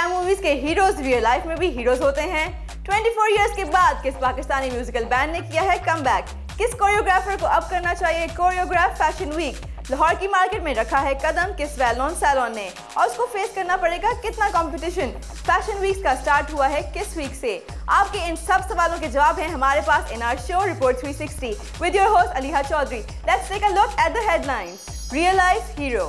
क्या मूवीज के heroes real life में भी हीरोज होते हैं? 24 इयर्स के बाद किस पाकिस्तानी म्यूजिकल बैंड ने किया है कमबैक? किस कोरियोग्राफर को अब करना चाहिए कोरियोग्राफ फैशन वीक? लाहौर की मार्केट में रखा है कदम किस वेल नोन सैलून ने और उसको फेस करना पड़ेगा कितना कंपटीशन? फैशन वीक का स्टार्ट हुआ है किस वीक से? आपके इन सब सवालों के जवाब हैं हमारे पास in our show report 360 with your host Aleeha Chaudhary. Let's take a look at the headlines. Real life hero,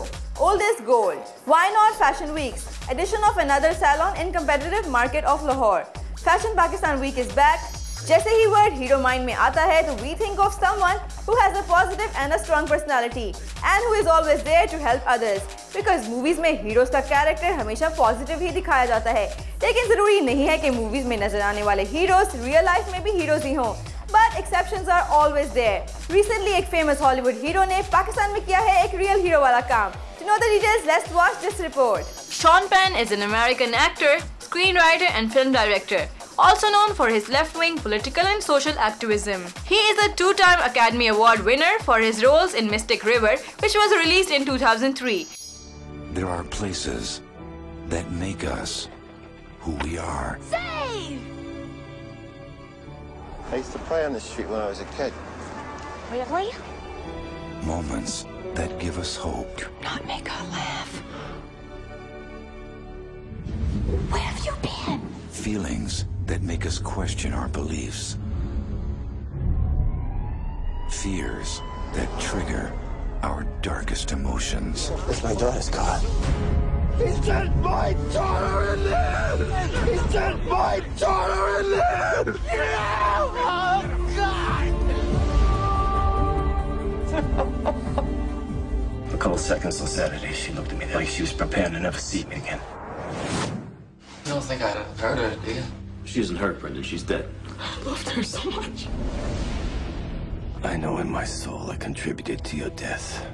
old is gold. Why not Fashion Weeks? Edition of another salon in competitive market of Lahore. Fashion Pakistan Week is back. जैसे ही word hero mind में आता है तो we think of someone who has a positive and a strong personality and who is always there to help others. Because movies में heroes का character हमेशा positive ही दिखाया जाता है, लेकिन जरूरी नहीं है कि movies में नजर आने वाले heroes real life में भी heroes ही हों. But exceptions are always there. Recently, एक famous Hollywood hero ने पाकिस्तान में किया है एक real hero वाला काम. To know the details, let's watch this report. Sean Penn is an American actor, screenwriter, and film director, also known for his left-wing political and social activism. He is a two-time Academy Award winner for his roles in Mystic River, which was released in 2003. There are places that make us who we are. Save! I used to play on the street when I was a kid. Really? Moments that give us hope. Do not make her laugh. Where have you been? Feelings that make us question our beliefs. Fears that trigger our darkest emotions. It's my daughter's car. He sent my daughter in there! He sent my daughter in there! Oh, God! A couple seconds on Saturday, she looked at me like she was preparing to never see me again. You don't think I'd have hurt her, do you? She isn't hurt, Brendan. She's dead. I loved her so much. I know in my soul I contributed to your death,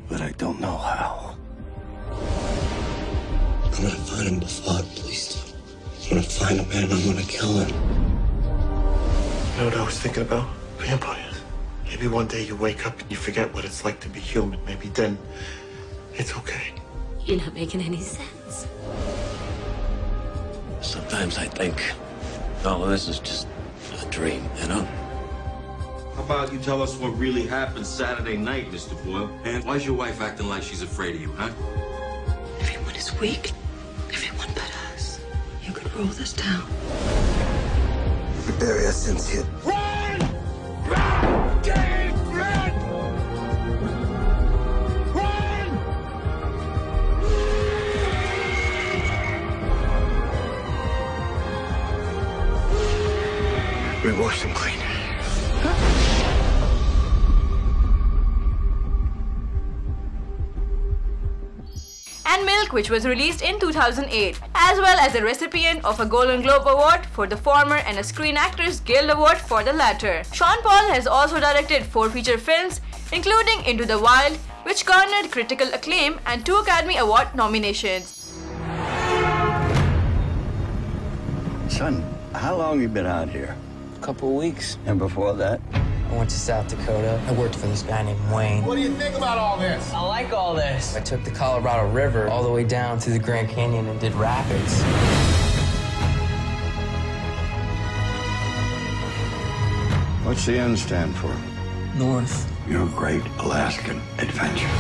but I don't know how. I'm gonna find him before I'm pleased. I'm gonna find him and I'm gonna kill him. You know what I was thinking about? Vampires. Maybe one day you wake up and you forget what it's like to be human. Maybe then it's okay. You're not making any sense. Sometimes I think all of this is just a dream, you know? How about you tell us what really happened Saturday night, Mr. Boyle? And why's your wife acting like she's afraid of you, huh? Everyone is weak. Everyone but us. You could roll this down. We bury our sins here. Run! Run! Dave, run! Run! We wash them clean. And Milk, which was released in 2008, as well as a recipient of a Golden Globe Award for the former and a Screen Actors Guild Award for the latter. Sean Paul has also directed 4 feature films, including Into the Wild, which garnered critical acclaim and 2 Academy Award nominations. Son, how long you been out here? A couple of weeks. And before that? I went to South Dakota. I worked for this guy named Wayne. What do you think about all this? I like all this. I took the Colorado River all the way down to the Grand Canyon and did rapids. What's the N stand for? North. Your Great Alaskan Adventure.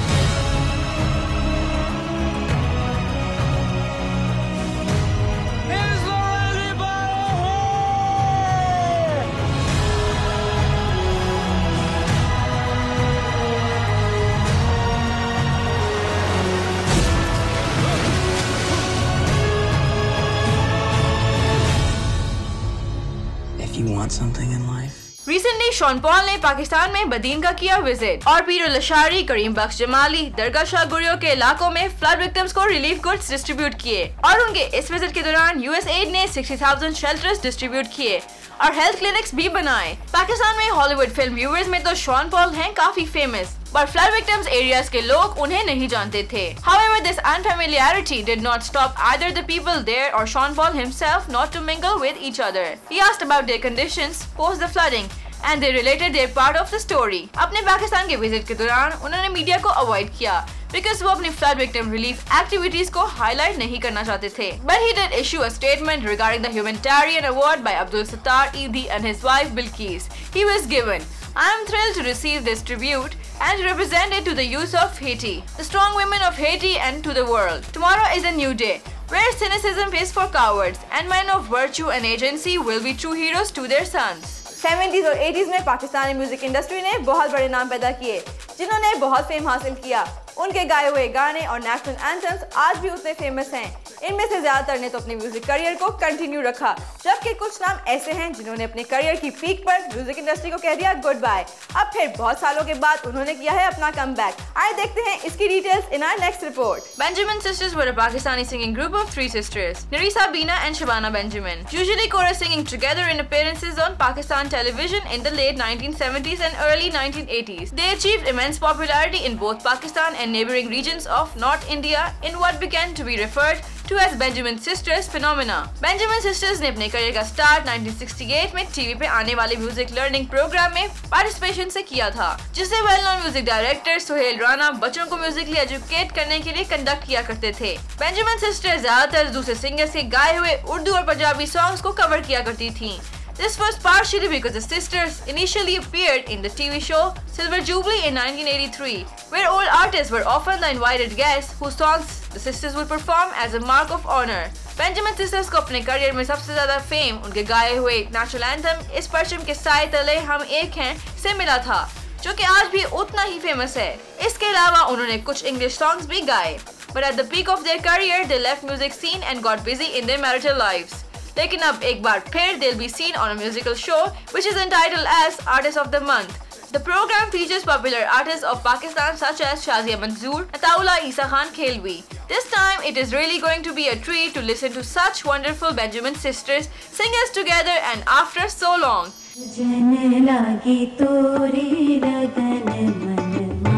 If you want something in life, Recently, Sean Paul ने पाकिस्तान में बदीन का किया visit और पीरो लशारी, करीम बख्श जमाली, दरगाह शाह गुरियो के इलाकों में flood victims को relief goods distribute किए और उनके इस विजिट के दौरान USAID ने 60,000 शेल्टर्स डिस्ट्रीब्यूट किए और हेल्थ क्लिनिक्स भी बनाए। पाकिस्तान में हॉलीवुड फिल्म व्यूअर्स में तो शॉन पॉल हैं काफी फेमस, पर फ्लड विक्टिम्स एरियाज के लोग उन्हें नहीं जानते थे। However, this unfamiliarity did not stop either the people there or Sean Paul himself not to mingle with each other. He asked about their conditions post the flooding and they related their part of the story. अपने पाकिस्तान के visit के दौरान उन्होंने media को avoid किया because वो अपनी flood victim relief activities को highlight नहीं करना चाहते थे. But he did issue a statement regarding the humanitarian award by Abdul Sattar Eidi and his wife Bilqis. He was given, "I am thrilled to receive this tribute and to represent it to the youth of Haiti, the strong women of Haiti and to the world. Tomorrow is a new day, where cynicism is for cowards and men of virtue and agency will be true heroes to their sons." 70s और 80s में Pakistani music industry ने बहुत बड़े नाम पैदा किए जिन्होंने बहुत फेम हासिल किया। उनके गाए हुए गाने और नेशनल एंथम्स आज भी उतने फेमस हैं। इनमें से ज्यादातर ने तो अपनी म्यूजिक करियर को कंटिन्यू रखा, जबकि कुछ नाम ऐसे हैं जिन्होंने अपने करियर की पीक पर म्यूजिक इंडस्ट्री को कह दिया गुड बाय। अब फिर बहुत सालों के बाद उन्होंने किया है अपना कमबैक। आइए देखते हैं इसकी details in our next report. Benjamin sisters were a Pakistani singing group of 3 sisters, Narisa, Beena and Shabana Benjamin, usually chorus singing together in appearances on Pakistan television in the late 1970s and early 1980s. They achieved immense popularity in both Pakistan and neighboring regions of North India in what began to be referred to as Benjamin Sisters phenomena. Benjamin Sisters ने अपने career का start 1968 में TV पे आने वाले music learning program में participation से किया था, जिसे well known music director Suhail Rana बच्चों को म्यूजिकली एजुकेट करने के लिए कंडक्ट किया करते थे। Benjamin Sisters ज्यादातर दूसरे सिंगर्स के गाए हुए उर्दू और पंजाबी सॉन्ग्स को कवर किया करती थी। This was partially because the sisters initially appeared in the TV show Silver Jubilee in 1983, where old artists were often the invited guests whose songs the sisters would perform as a mark of honor. Benjamin Sisters को अपने career में सबसे ज्यादा fame उनके गाए हुए national anthem इस परचम के साए तले हम एक हैं से मिला था, जो कि आज भी उतना ही फेमस है। इसके अलावा उन्होंने कुछ इंग्लिश सॉन्ग्स भी गाए, but at the peak of their career they left music scene and got busy in their marital lives. लेकिन अब एक बार फिर they'll be seen on a musical show which is entitled as Artist of the Month. The program features popular artists of Pakistan such as Shazia Manzoor, Ataullah Isa Khan Khelwi. This time it is really going to be a treat to listen to such wonderful Benjamin Sisters sing us together and after so long. सजन लागी तोरी लगन मनमा,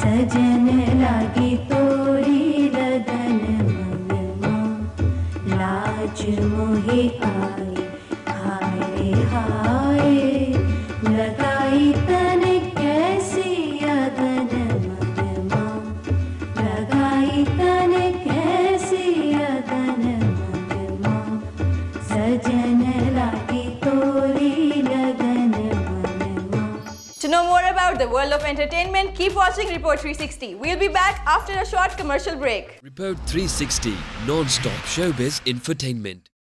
सजन लागी तोरी लगन मनमा, लाज मोहे आई हाय हाय, लगाई तन कैसी अगन मनमा, लगाई तन कैसी अगन मनमा, सजन लागी तोरी लगन मनमा। To know more about the world of entertainment, keep watching Report 360. We'll be back after a short commercial break. Report 360, non-stop showbiz infotainment.